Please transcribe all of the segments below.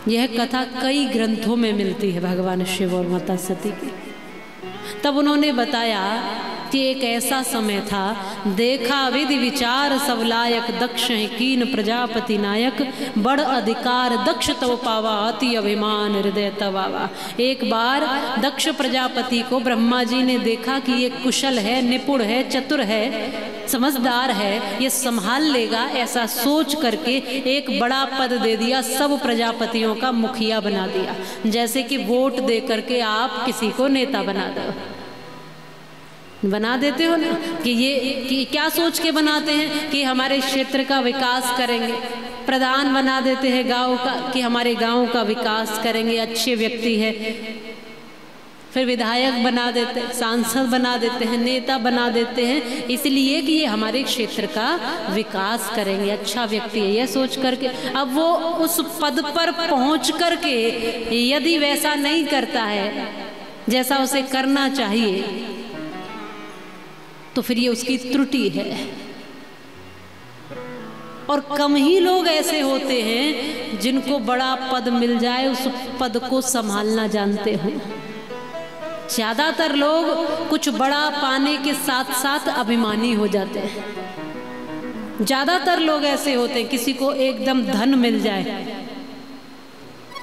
यह कथा कई ग्रंथों में मिलती है भगवान शिव और माता सती की। तब उन्होंने बताया कि एक ऐसा समय था, देखा विधि विचार सब लायक, दक्ष कीन प्रजापति नायक, बड़ अधिकार दक्ष तव पावा, अति अभिमान हृदय तवावा। एक बार दक्ष प्रजापति को ब्रह्मा जी ने देखा कि ये कुशल है, निपुण है, चतुर है, समझदार है, ये संभाल लेगा, ऐसा सोच करके एक बड़ा पद दे दिया, सब प्रजापतियों का मुखिया बना दिया। जैसे कि वोट दे करके आप किसी को नेता बना देते हो ना, कि क्या सोच के बनाते हैं कि हमारे क्षेत्र का विकास करेंगे। प्रधान बना देते हैं गांव का कि हमारे गांव का विकास करेंगे, अच्छे व्यक्ति है। फिर विधायक बना देते हैं, सांसद बना देते हैं, नेता बना देते हैं, इसलिए कि ये हमारे क्षेत्र का विकास करेंगे, अच्छा व्यक्ति है, यह सोच करके। अब वो उस पद पर पहुंच करके यदि वैसा नहीं करता है जैसा उसे करना चाहिए, तो फिर ये उसकी त्रुटि है। और कम ही लोग ऐसे होते हैं जिनको बड़ा पद मिल जाए उस पद को संभालना जानते हो। ज्यादातर लोग कुछ बड़ा पाने के साथ साथ अभिमानी हो जाते हैं। ज्यादातर लोग ऐसे होते हैं, किसी को एकदम धन मिल जाए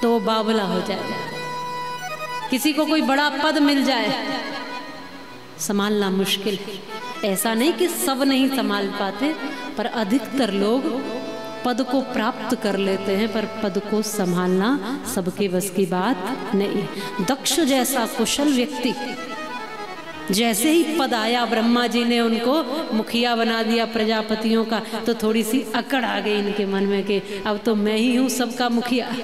तो वो बावला हो जाए, किसी को कोई बड़ा पद मिल जाए संभालना मुश्किल है। ऐसा नहीं कि सब नहीं संभाल पाते, पर अधिकतर लोग पद को प्राप्त कर लेते हैं, पर पद को संभालना सबके बस की बात नहीं। दक्ष जैसा कुशल व्यक्ति, जैसे ही पद आया, ब्रह्मा जी ने उनको मुखिया बना दिया प्रजापतियों का, तो थोड़ी सी अकड़ आ गई इनके मन में कि अब तो मैं ही हूँ सबका मुखिया।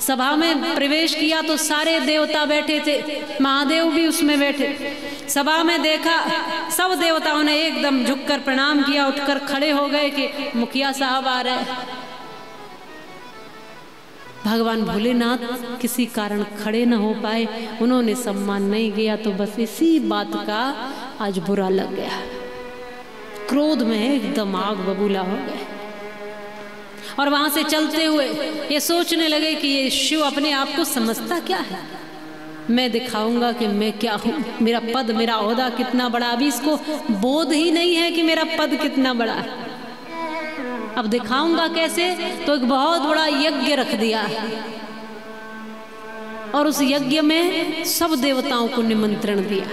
सभा में प्रवेश किया तो सारे देवता बैठे थे, महादेव भी उसमें बैठे। सभा में देखा सब देवताओं ने एकदम झुककर प्रणाम किया, उठकर खड़े हो गए कि मुखिया साहब आ रहे हैं। भगवान भोलेनाथ किसी कारण खड़े न हो पाए, उन्होंने सम्मान नहीं किया, तो बस इसी बात का आज बुरा लग गया। क्रोध में एकदम आग बबूला हो गए और वहां से चलते हुए ये सोचने लगे कि ये शिव अपने आप को समझता क्या है, मैं दिखाऊंगा कि मैं क्या हूँ, मेरा पद, मेरा ओहदा कितना बड़ा। अभी इसको बोध ही नहीं है कि मेरा पद कितना बड़ा है, अब दिखाऊंगा कैसे। तो एक बहुत बड़ा यज्ञ रख दिया और उस यज्ञ में सब देवताओं को निमंत्रण दिया।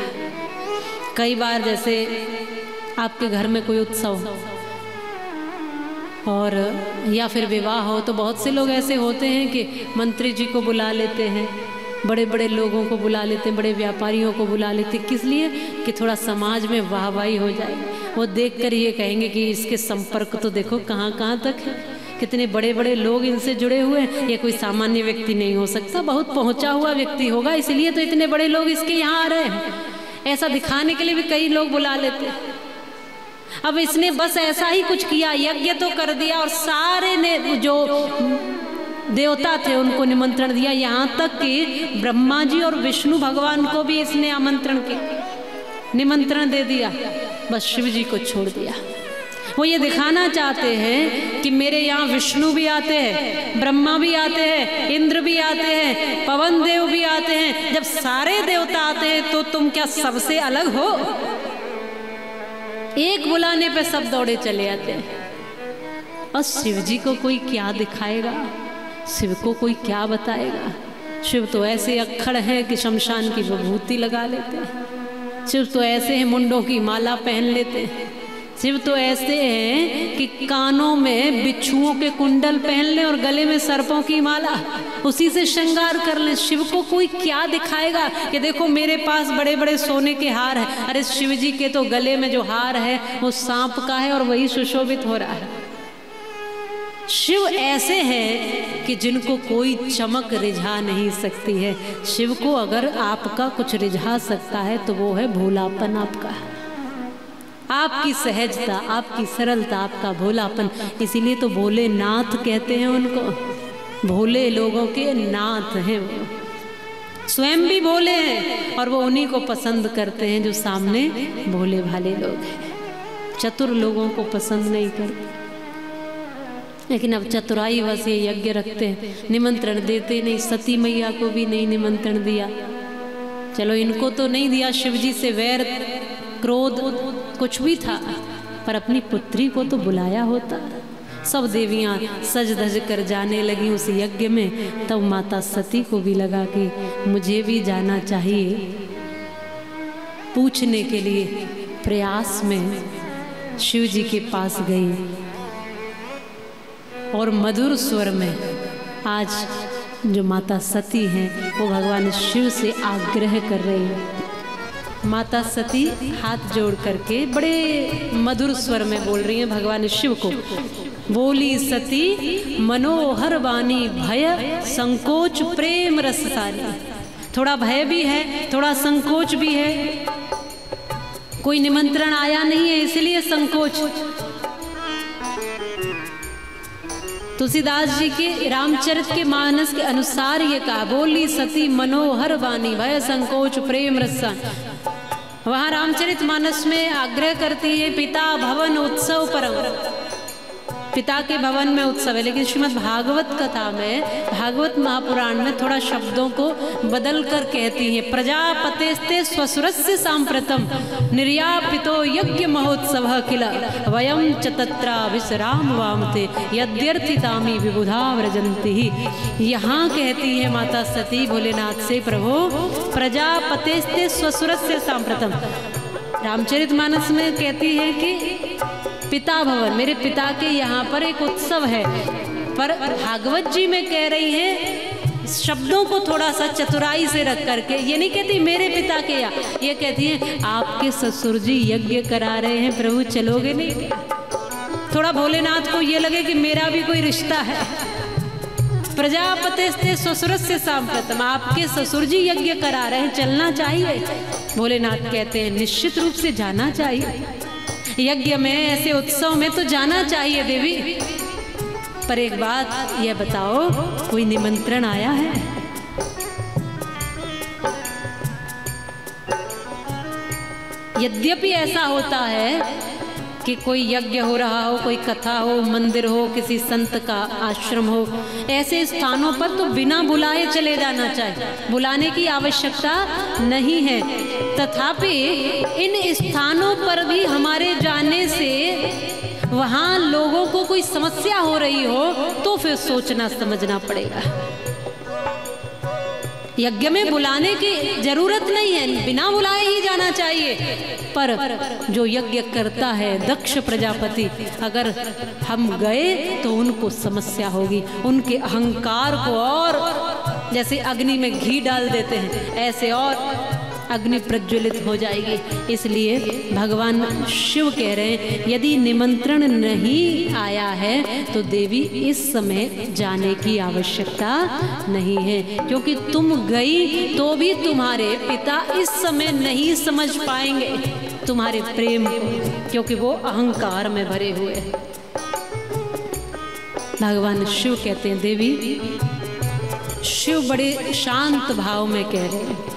कई बार जैसे आपके घर में कोई उत्सव हो और या फिर विवाह हो, तो बहुत से लोग ऐसे होते हैं कि मंत्री जी को बुला लेते हैं, बड़े बड़े लोगों को बुला लेते हैं, बड़े व्यापारियों को बुला लेते हैं। किस लिए? कि थोड़ा समाज में वाहवाही हो जाए। वो देखकर ये कहेंगे कि इसके संपर्क तो देखो कहाँ कहाँ तक है, कितने बड़े बड़े लोग इनसे जुड़े हुए हैं, ये कोई सामान्य व्यक्ति नहीं हो सकता, बहुत पहुँचा हुआ व्यक्ति होगा, इसलिए तो इतने बड़े लोग इसके यहाँ आ रहे हैं। ऐसा दिखाने के लिए भी कई लोग बुला लेते हैं। अब इसने बस ऐसा ही कुछ किया, यज्ञ तो कर दिया और सारे ने जो देवता थे उनको निमंत्रण दिया, यहाँ तक कि ब्रह्मा जी और विष्णु भगवान को भी इसने आमंत्रण किया, निमंत्रण दे दिया, बस शिव जी को छोड़ दिया। वो ये दिखाना चाहते हैं कि मेरे यहाँ विष्णु भी आते हैं, ब्रह्मा भी आते हैं, इंद्र भी आते हैं, पवन देव भी आते हैं। जब सारे देवता आते हैं तो तुम क्या सबसे अलग हो? एक बुलाने पे सब दौड़े चले आते हैं। और शिव जी को कोई क्या दिखाएगा, शिव को कोई क्या बताएगा? शिव तो ऐसे अक्खड़ हैं कि शमशान की विभूति लगा लेते हैं। शिव तो ऐसे हैं मुंडों की माला पहन लेते हैं। शिव तो ऐसे हैं कि कानों में बिच्छुओं के कुंडल पहन लें और गले में सर्पों की माला, उसी से श्रृंगार कर लें। शिव को कोई क्या दिखाएगा कि देखो मेरे पास बड़े बड़े सोने के हार हैं। अरे शिव जी के तो गले में जो हार है वो सांप का है और वही सुशोभित हो रहा है। शिव ऐसे हैं कि जिनको कोई चमक रिझा नहीं सकती है। शिव को अगर आपका कुछ रिझा सकता है तो वो है भोलापन आपका, आपकी सहजता, आपकी सरलता, आपका भोलापन। इसीलिए तो भोलेनाथ कहते हैं उनको, भोले लोगों के नाथ हैं वो। स्वयं भी भोले हैं और वो उन्हीं को पसंद करते हैं जो सामने भोले भाले लोग हैं, चतुर लोगों को पसंद नहीं करते। लेकिन अब चतुराई वश ये यज्ञ रखते हैं, निमंत्रण देते नहीं। सती मैया को भी नहीं निमंत्रण दिया। चलो इनको तो नहीं दिया, शिव जी से वैर क्रोध कुछ भी था, पर अपनी पुत्री को तो बुलाया होता। सब देवियां सज धज कर जाने लगी उस यज्ञ में। तब माता सती को भी लगा कि मुझे भी जाना चाहिए। पूछने के लिए प्रयास में शिव जी के पास गई और मधुर स्वर में आज जो माता सती हैं वो भगवान शिव से आग्रह कर रही हैं। माता सती हाथ जोड़ करके बड़े मधुर स्वर में बोल रही हैं भगवान शिव को। बोली सती मनोहर वाणी भय संकोच प्रेम रससानी। थोड़ा भय भी है, थोड़ा संकोच भी है। कोई निमंत्रण आया नहीं है इसलिए संकोच। तुलसीदास जी के रामचरित के मानस के अनुसार ये कहा, बोली सती मनोहर वाणी भय संकोच प्रेम रससानी। वहाँ रामचरित मानस में आग्रह करती है पिता भवन उत्सव परम। पिता के भवन में उत्सव है, लेकिन श्रीमद् भागवत कथा में, भागवत महापुराण में थोड़ा शब्दों को बदल कर कहती है। प्रजापतेस्ते स्वसुरस्य सांप्रतम निर्यापितो यज्ञ महोत्सव किल वयम च तत्रा विश्राम वामते यद्यर्थितामी विबुधा व्रजंती। यहाँ कहती है माता सती भोलेनाथ से, प्रभु प्रजापतेस्ते स्वसुरस्य सांप्रतम। रामचरित मानस में कहती है कि पिता भवन, मेरे पिता के यहाँ पर एक उत्सव है, पर भागवत जी में कह रही है शब्दों को थोड़ा सा चतुराई से रख करके। ये नहीं कहती मेरे पिता के यहाँ, ये कहती है आपके ससुर जी यज्ञ करा रहे हैं, प्रभु चलोगे नहीं? थोड़ा भोलेनाथ को ये लगे कि मेरा भी कोई रिश्ता है। प्रजापतेस्ते ससुरस्य सांप्रतम, आपके ससुर जी यज्ञ करा रहे हैं, चलना चाहिए। भोलेनाथ कहते हैं निश्चित रूप से जाना चाहिए, यज्ञ में ऐसे उत्सव में तो जाना चाहिए देवी। पर एक बात यह बताओ, कोई निमंत्रण आया है? यद्यपि ऐसा होता है कि कोई यज्ञ हो रहा हो, कोई कथा हो, मंदिर हो, किसी संत का आश्रम हो, ऐसे स्थानों पर तो बिना बुलाए चले जाना चाहिए, बुलाने की आवश्यकता नहीं है। तथापि इन स्थानों पर भी हमारे जाने से वहाँ लोगों को कोई समस्या हो रही हो तो फिर सोचना समझना पड़ेगा। यज्ञ में बुलाने की जरूरत नहीं है, बिना बुलाए ही जाना चाहिए। पर जो यज्ञ करता है दक्ष प्रजापति, अगर हम गए तो उनको समस्या होगी, उनके अहंकार को और जैसे अग्नि में घी डाल देते हैं ऐसे और अग्नि प्रज्वलित हो जाएगी। इसलिए भगवान शिव कह रहे हैं यदि निमंत्रण नहीं आया है तो देवी इस समय जाने की आवश्यकता नहीं है, क्योंकि तुम गई तो भी तुम्हारे पिता इस समय नहीं समझ पाएंगे तुम्हारे प्रेम को, क्योंकि वो अहंकार में भरे हुए हैं। भगवान शिव कहते हैं देवी, शिव बड़े शांत भाव में कह रहे हैं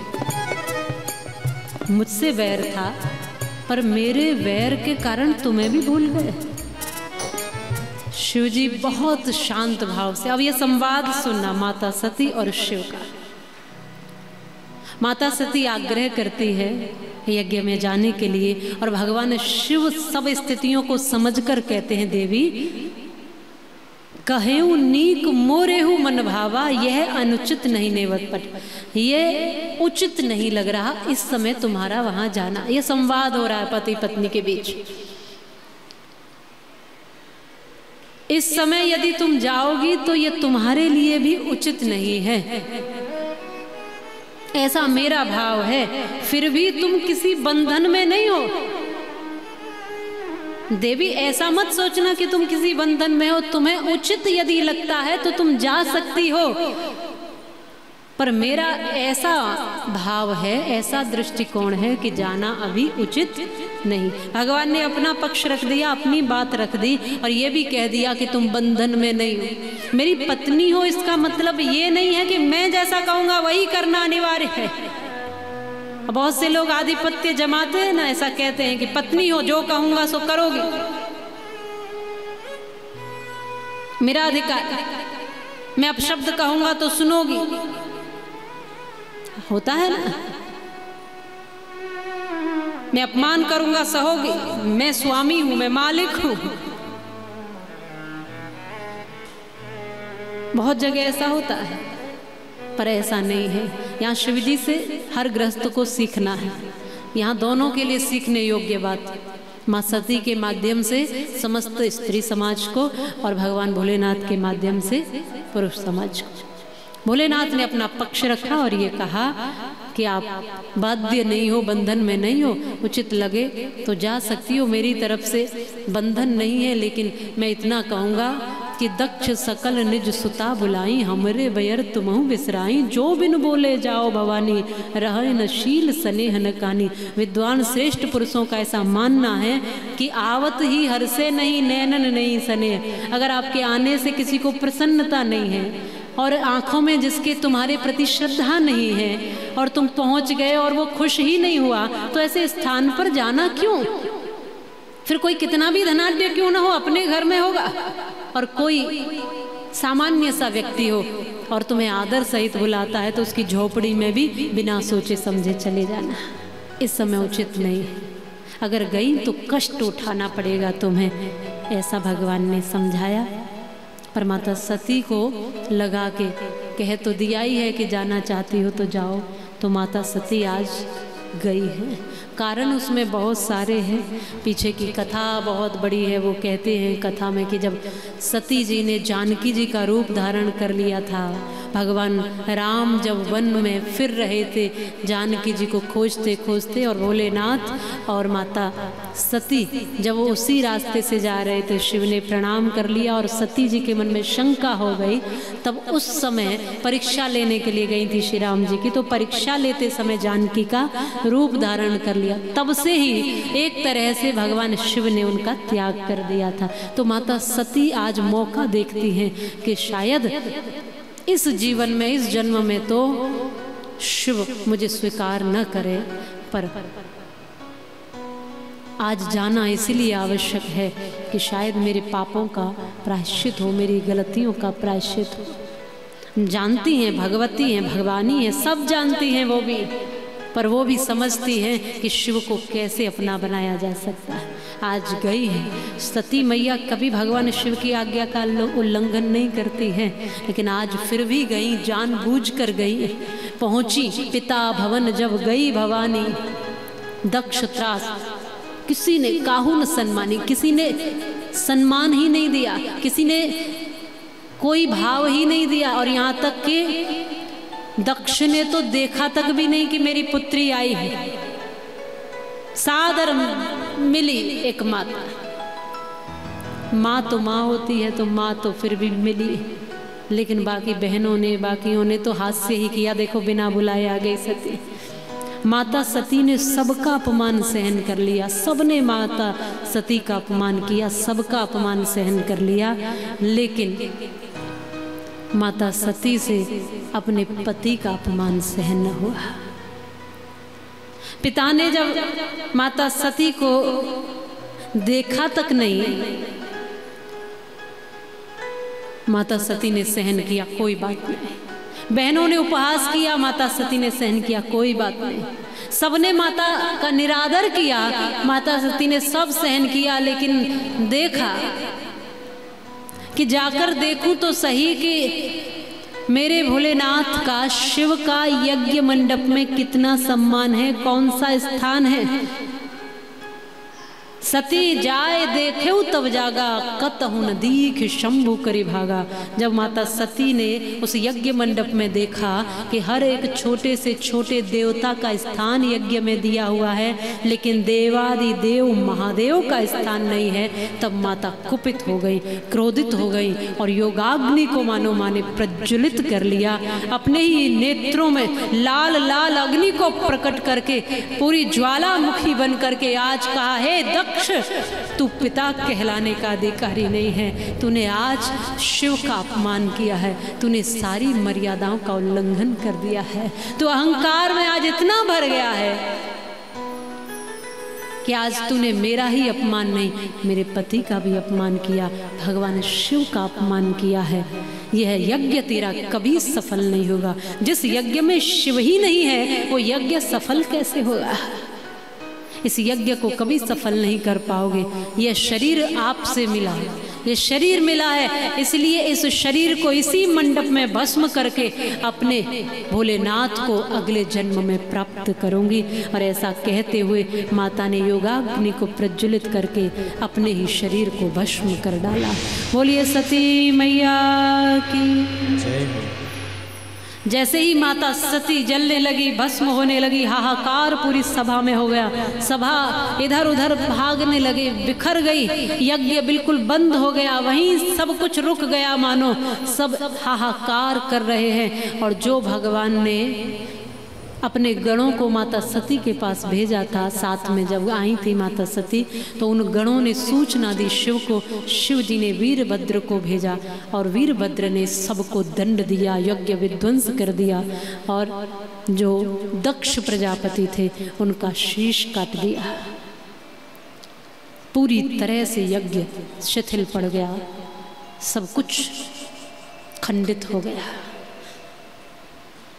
मुझसे वैर था, पर मेरे वैर के कारण तुम्हें भी भूल गए। शिव जी बहुत शांत भाव से, अब ये संवाद सुनना माता सती और शिव का। माता सती आग्रह करती है यज्ञ में जाने के लिए, और भगवान शिव सब स्थितियों को समझकर कहते हैं देवी, कहेऊ नीक मोरेहू मन भावा, यह अनुचित नहीं नेवत पट, ये उचित नहीं लग रहा इस समय तुम्हारा वहां जाना। ये संवाद हो रहा है पति पत्नी के बीच। इस समय यदि तुम जाओगी तो ये तुम्हारे लिए भी उचित नहीं है, ऐसा मेरा भाव है। फिर भी तुम किसी बंधन में नहीं हो देवी, ऐसा मत सोचना कि तुम किसी बंधन में हो। तुम्हें उचित यदि लगता है तो तुम जा सकती हो, पर मेरा ऐसा भाव है, ऐसा दृष्टिकोण है कि जाना अभी उचित नहीं। भगवान ने अपना पक्ष रख दिया, अपनी बात रख दी, और ये भी कह दिया कि तुम बंधन में नहीं हो, मेरी पत्नी हो। इसका मतलब ये नहीं है कि मैं जैसा कहूँगा वही करना अनिवार्य है। बहुत से लोग आधिपत्य जमाते हैं ना, ऐसा कहते हैं कि पत्नी हो, जो कहूँगा सो करोगी। मेरा अधिकार, मैं अपशब्द कहूंगा तो सुनोगी, होता है ना। मैं अपमान करूंगा सहोगी, मैं स्वामी हूं, मैं मालिक हूं। बहुत जगह ऐसा होता है, पर ऐसा नहीं है। यहाँ शिव जी से हर गृहस्थ को सीखना है। यहाँ दोनों के लिए सीखने योग्य बात, माँ सती के माध्यम से समस्त स्त्री समाज को और भगवान भोलेनाथ के माध्यम से पुरुष समाज को। भोलेनाथ ने अपना पक्ष रखा और ये कहा कि आप बाध्य नहीं हो, बंधन में नहीं हो, उचित लगे तो जा सकती हो, मेरी तरफ से बंधन नहीं है। लेकिन मैं इतना कहूँगा कि दक्ष सकल निज सुता बुलाई, हमरे बयर तुमहु बिसराई, जो बिन बोले जाओ भवानी, रहे न शील स्नेह न कानी। विद्वान श्रेष्ठ पुरुषों का ऐसा मानना है कि आवत ही हर से नहीं, नैनन नहीं स्नेह। अगर आपके आने से किसी को प्रसन्नता नहीं है और आंखों में जिसके तुम्हारे प्रति श्रद्धा नहीं है और तुम पहुंच गए और वो खुश ही नहीं हुआ, तो ऐसे स्थान पर जाना क्यों? फिर कोई कितना भी धनाढ्य क्यों ना हो, अपने घर में होगा। और कोई सामान्य सा व्यक्ति हो और तुम्हें आदर सहित बुलाता है तो उसकी झोपड़ी में भी बिना सोचे समझे चले जाना इस समय उचित नहीं है। अगर गई तो कष्ट उठाना पड़ेगा तुम्हें, ऐसा भगवान ने समझाया। पर माता सती को लगा के कह तो दिया ही है कि जाना चाहती हो तो जाओ, तो माता सती आज गई है। कारण उसमें बहुत सारे हैं, पीछे की कथा बहुत बड़ी है। वो कहते हैं कथा में कि जब सती जी ने जानकी जी का रूप धारण कर लिया था, भगवान राम जब वन में फिर रहे थे जानकी जी को खोजते खोजते, और भोलेनाथ और माता सती जब वो उसी रास्ते से जा रहे थे, शिव ने प्रणाम कर लिया और सती जी के मन में शंका हो गई। तब उस समय परीक्षा लेने के लिए गई थी श्री राम जी की, तो परीक्षा लेते समय जानकी का रूप धारण कर लिया। तब से ही एक तरह से भगवान शिव ने उनका त्याग कर दिया था। तो माता सती आज मौका देखती हैं कि शायद इस जीवन में, इस जन्म में तो शिव मुझे स्वीकार न करे, पर आज जाना इसलिए आवश्यक है कि शायद मेरे पापों का प्रायश्चित हो, मेरी गलतियों का प्रायश्चित हो। जानती हैं भगवती हैं, भगवानी हैं, सब जानती हैं वो भी, पर वो भी समझती हैं कि शिव को कैसे अपना बनाया जा सकता है। आज गई है सती मैया, कभी भगवान शिव की आज्ञा का उल्लंघन नहीं करती हैं, लेकिन आज फिर भी गई, जानबूझकर गई। पहुंची पिता भवन जब गई भवानी, दक्ष त्रास किसी ने काहू न सम्मानी, किसी ने सम्मान ही नहीं दिया, किसी ने कोई भाव ही नहीं दिया। और यहाँ तक कि दक्ष ने तो देखा तक भी नहीं कि मेरी पुत्री आई है। सादर मिली एक माता, माँ तो माँ होती है, तो माँ तो फिर भी मिली, लेकिन बाकी बहनों ने, बाकियों ने तो हाथ से ही किया। देखो बिना बुलाए आ गई सती। माता सती ने सबका अपमान सहन कर लिया, सबने माता सती का अपमान किया, सबका अपमान सहन कर लिया, लेकिन माता सती से अपने पति का अपमान सहन न हुआ। पिता ने जब माता सती को देखा तक नहीं, माता सती ने सहन किया, कोई बात नहीं। बहनों ने उपहास किया, माता सती ने सहन किया, कोई बात नहीं। सबने माता का निरादर किया, माता सती ने सब सहन किया, लेकिन देखा कि जाकर देखूं तो सही कि मेरे भोलेनाथ का, शिव का यज्ञ मंडप में कितना सम्मान है, कौन सा स्थान है। सती जाए देखेऊ तब जागा, कतहु न दीख शंभु करि भागा। जब माता सती ने उस यज्ञ मंडप में देखा कि हर एक छोटे से छोटे देवता का स्थान यज्ञ में दिया हुआ है, लेकिन देवादि देव महादेव का स्थान नहीं है, तब माता कुपित हो गई, क्रोधित हो गई और योगाग्नि को मानो माने प्रज्वलित कर लिया। अपने ही नेत्रों में लाल लाल अग्नि को प्रकट करके पूरी ज्वालामुखी बन करके आज कहा, हे दक्ष, तू पिता कहलाने का अधिकारी नहीं है, तूने आज शिव का अपमान किया है, तूने सारी मर्यादाओं का उल्लंघन कर दिया है, तू अहंकार में आज इतना भर गया है कि आज तूने मेरा ही अपमान नहीं, मेरे पति का भी अपमान किया, भगवान शिव का अपमान किया है। यह यज्ञ तेरा कभी सफल नहीं होगा। जिस यज्ञ में शिव ही नहीं है वो यज्ञ सफल कैसे होगा? इस यज्ञ को कभी सफल नहीं कर पाओगे। यह शरीर आपसे मिला है, ये शरीर मिला है, इसलिए इस शरीर को इसी मंडप में भस्म करके अपने भोलेनाथ को अगले जन्म में प्राप्त करूंगी। और ऐसा कहते हुए माता ने योगाग्नि को प्रज्वलित करके अपने ही शरीर को भस्म कर डाला। बोलिए सती मैया की जय हो। जैसे ही माता सती जलने लगी, भस्म होने लगी, हाहाकार पूरी सभा में हो गया। सभा इधर उधर भागने लगे, बिखर गई, यज्ञ बिल्कुल बंद हो गया, वहीं सब कुछ रुक गया, मानो सब हाहाकार कर रहे हैं। और जो भगवान ने अपने गणों को माता सती के पास भेजा था, साथ में जब आई थी माता सती, तो उन गणों ने सूचना दी शिव को। शिव जी ने वीरभद्र को भेजा और वीरभद्र ने सबको दंड दिया, यज्ञ विध्वंस कर दिया और जो दक्ष प्रजापति थे उनका शीश काट दिया। पूरी तरह से यज्ञ शिथिल पड़ गया, सब कुछ खंडित हो गया।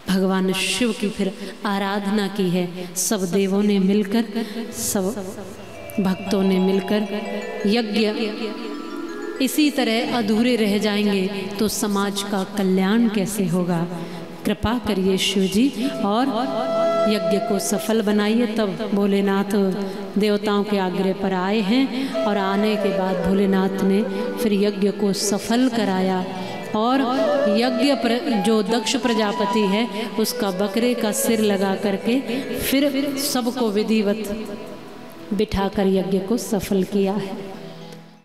भगवान शिव की फिर आराधना की है। सब देवों ने मिलकर, सब भक्तों ने मिलकर। यज्ञ इसी तरह अधूरे रह जाएंगे तो समाज का कल्याण कैसे होगा? कृपा करिए शिव जी और यज्ञ को सफल बनाइए। तब भोलेनाथ देवताओं के आग्रह पर आए हैं और आने के बाद भोलेनाथ ने फिर यज्ञ को सफल कराया। और यज्ञ जो दक्ष प्रजापति है उसका बकरे का सिर लगा करके फिर सबको विधिवत बिठाकर यज्ञ को सफल किया है।